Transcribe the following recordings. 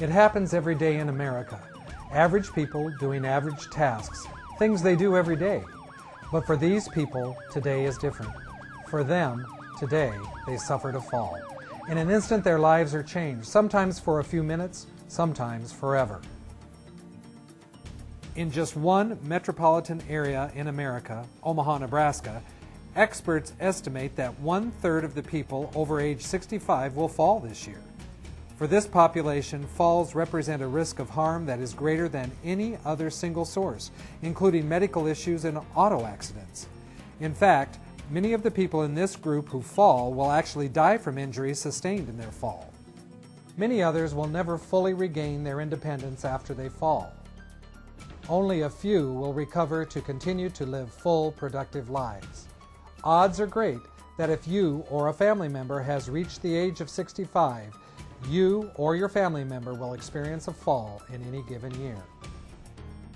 It happens every day in America. Average people doing average tasks, things they do every day. But for these people, today is different. For them, today, they suffered a fall. In an instant, their lives are changed, sometimes for a few minutes, sometimes forever. In just one metropolitan area in America, Omaha, Nebraska, experts estimate that 1/3 of the people over age 65 will fall this year. For this population, falls represent a risk of harm that is greater than any other single source, including medical issues and auto accidents. In fact, many of the people in this group who fall will actually die from injuries sustained in their fall. Many others will never fully regain their independence after they fall. Only a few will recover to continue to live full, productive lives. Odds are great that if you or a family member has reached the age of 65, you or your family member will experience a fall in any given year.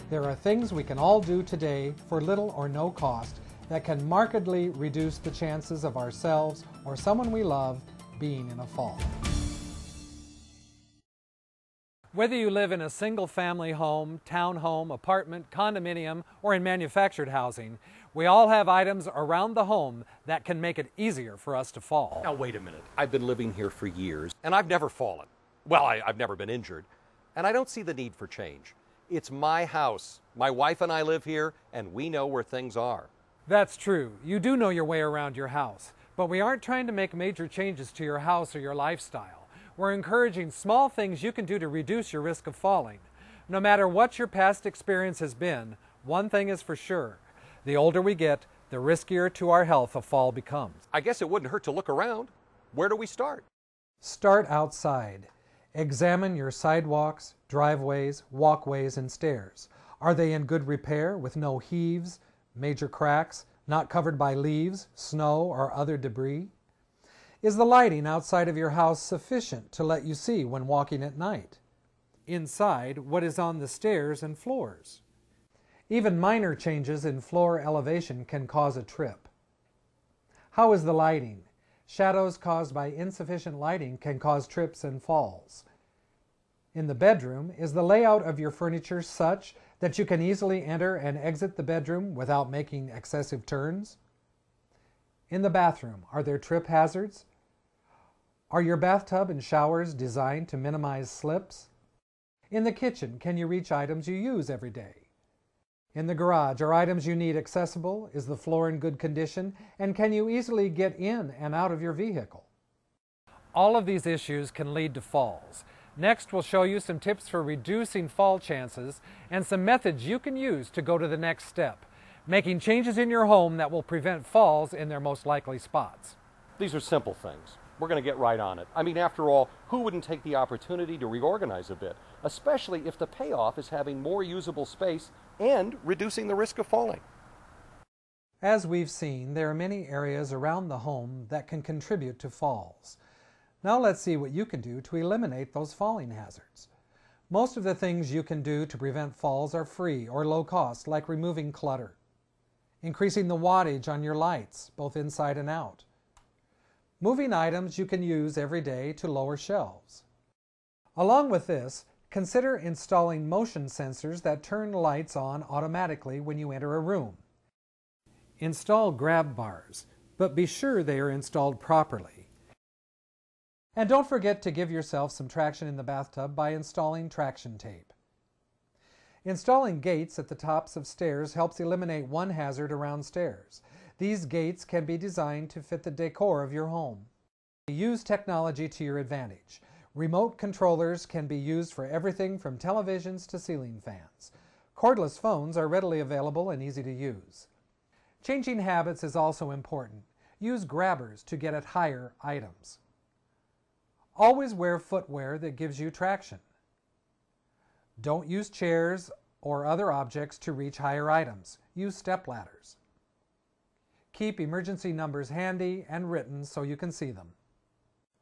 There are things we can all do today for little or no cost that can markedly reduce the chances of ourselves or someone we love being in a fall. Whether you live in a single-family home, townhome, apartment, condominium, or in manufactured housing, we all have items around the home that can make it easier for us to fall. Now wait a minute. I've been living here for years, and I've never fallen. Well, I've never been injured, and I don't see the need for change. It's my house. My wife and I live here, and we know where things are. That's true. You do know your way around your house, but we aren't trying to make major changes to your house or your lifestyle. We're encouraging small things you can do to reduce your risk of falling. No matter what your past experience has been, one thing is for sure. The older we get, the riskier to our health a fall becomes. I guess it wouldn't hurt to look around. Where do we start? Start outside. Examine your sidewalks, driveways, walkways, and stairs. Are they in good repair with no heaves, major cracks, not covered by leaves, snow, or other debris? Is the lighting outside of your house sufficient to let you see when walking at night? Inside, what is on the stairs and floors? Even minor changes in floor elevation can cause a trip. How is the lighting? Shadows caused by insufficient lighting can cause trips and falls. In the bedroom, is the layout of your furniture such that you can easily enter and exit the bedroom without making excessive turns? In the bathroom, are there trip hazards? Are your bathtub and showers designed to minimize slips? In the kitchen, can you reach items you use every day? In the garage, are items you need accessible? Is the floor in good condition? And can you easily get in and out of your vehicle? All of these issues can lead to falls. Next, we'll show you some tips for reducing fall chances and some methods you can use to go to the next step, making changes in your home that will prevent falls in their most likely spots. These are simple things. We're going to get right on it. I mean, after all, who wouldn't take the opportunity to reorganize a bit, especially if the payoff is having more usable space and reducing the risk of falling? As we've seen, there are many areas around the home that can contribute to falls. Now let's see what you can do to eliminate those falling hazards. Most of the things you can do to prevent falls are free or low cost, like removing clutter, increasing the wattage on your lights, both inside and out, moving items you can use every day to lower shelves. Along with this, consider installing motion sensors that turn lights on automatically when you enter a room. Install grab bars, but be sure they are installed properly. And don't forget to give yourself some traction in the bathtub by installing traction tape. Installing gates at the tops of stairs helps eliminate one hazard around stairs. These gates can be designed to fit the decor of your home. Use technology to your advantage. Remote controllers can be used for everything from televisions to ceiling fans. Cordless phones are readily available and easy to use. Changing habits is also important. Use grabbers to get at higher items. Always wear footwear that gives you traction. Don't use chairs or other objects to reach higher items. Use stepladders. Keep emergency numbers handy and written so you can see them.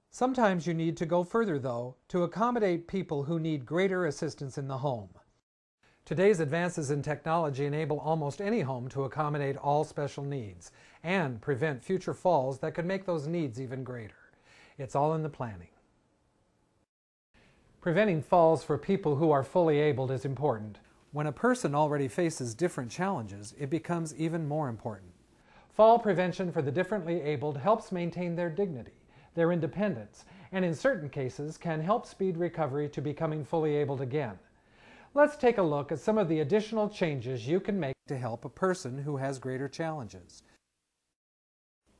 Sometimes you need to go further, though, to accommodate people who need greater assistance in the home. Today's advances in technology enable almost any home to accommodate all special needs and prevent future falls that could make those needs even greater. It's all in the planning. Preventing falls for people who are fully abled is important. When a person already faces different challenges, it becomes even more important. Fall prevention for the differently abled helps maintain their dignity, their independence, and in certain cases can help speed recovery to becoming fully abled again. Let's take a look at some of the additional changes you can make to help a person who has greater challenges.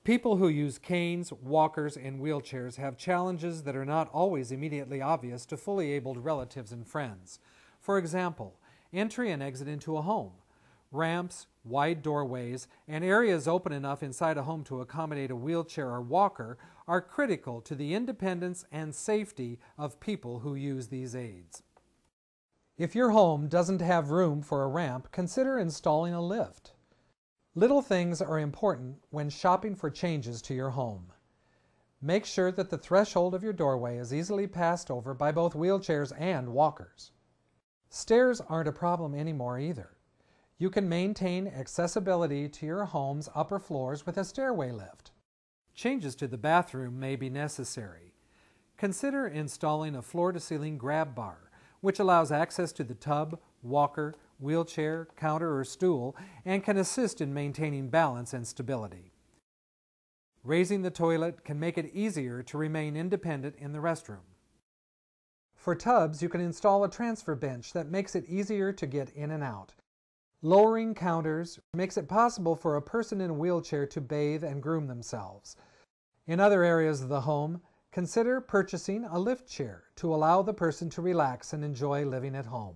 People who use canes, walkers, and wheelchairs have challenges that are not always immediately obvious to fully abled relatives and friends. For example, entry and exit into a home. Ramps, wide doorways, and areas open enough inside a home to accommodate a wheelchair or walker are critical to the independence and safety of people who use these aids. If your home doesn't have room for a ramp, consider installing a lift. Little things are important when shopping for changes to your home. Make sure that the threshold of your doorway is easily passed over by both wheelchairs and walkers. Stairs aren't a problem anymore either. You can maintain accessibility to your home's upper floors with a stairway lift. Changes to the bathroom may be necessary. Consider installing a floor-to-ceiling grab bar, which allows access to the tub, walker, wheelchair, counter, or stool, and can assist in maintaining balance and stability. Raising the toilet can make it easier to remain independent in the restroom. For tubs, you can install a transfer bench that makes it easier to get in and out. Lowering counters makes it possible for a person in a wheelchair to bathe and groom themselves. In other areas of the home, consider purchasing a lift chair to allow the person to relax and enjoy living at home.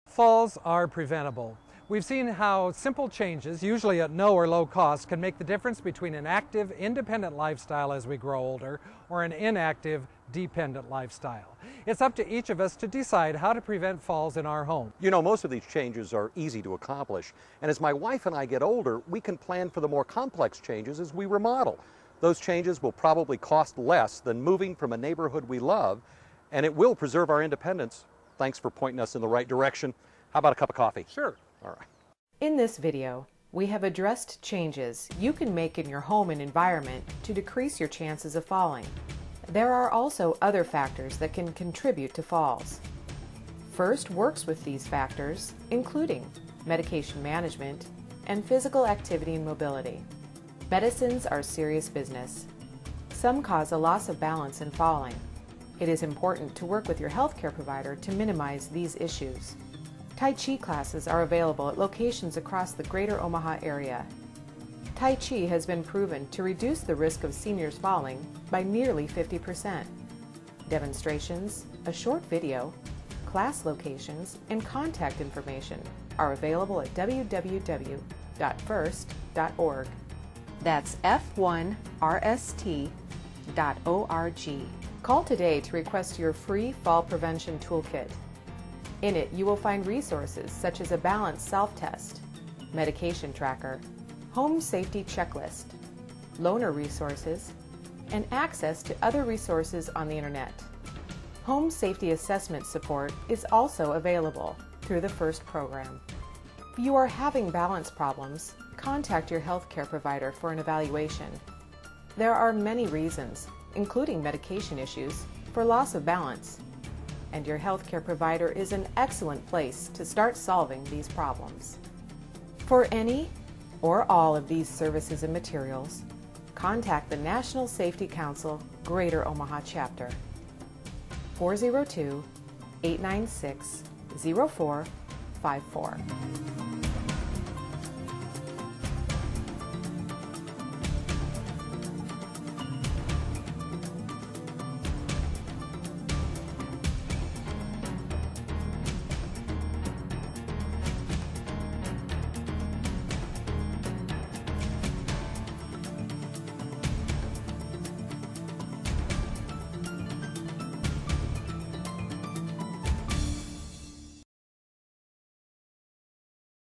Falls are preventable. We've seen how simple changes, usually at no or low cost, can make the difference between an active, independent lifestyle as we grow older or an inactive, dependent lifestyle. It's up to each of us to decide how to prevent falls in our home. You know, most of these changes are easy to accomplish, and as my wife and I get older, we can plan for the more complex changes as we remodel. Those changes will probably cost less than moving from a neighborhood we love, and it will preserve our independence. Thanks for pointing us in the right direction. How about a cup of coffee? Sure. All right. In this video, we have addressed changes you can make in your home and environment to decrease your chances of falling. There are also other factors that can contribute to falls. FIRST works with these factors, including medication management and physical activity and mobility. Medicines are serious business. Some cause a loss of balance and falling. It is important to work with your healthcare provider to minimize these issues. Tai Chi classes are available at locations across the greater Omaha area. Tai Chi has been proven to reduce the risk of seniors falling by nearly 50%. Demonstrations, a short video, class locations, and contact information are available at www.first.org. That's f1rst.org. Call today to request your free fall prevention toolkit. In it, you will find resources such as a balanced self-test, medication tracker, home safety checklist, loaner resources, and access to other resources on the internet. Home safety assessment support is also available through the FIRST program. If you are having balance problems, contact your healthcare provider for an evaluation. There are many reasons, including medication issues, for loss of balance, and your healthcare provider is an excellent place to start solving these problems. For any or all of these services and materials, contact the National Safety Council Greater Omaha Chapter, 402-896-0454.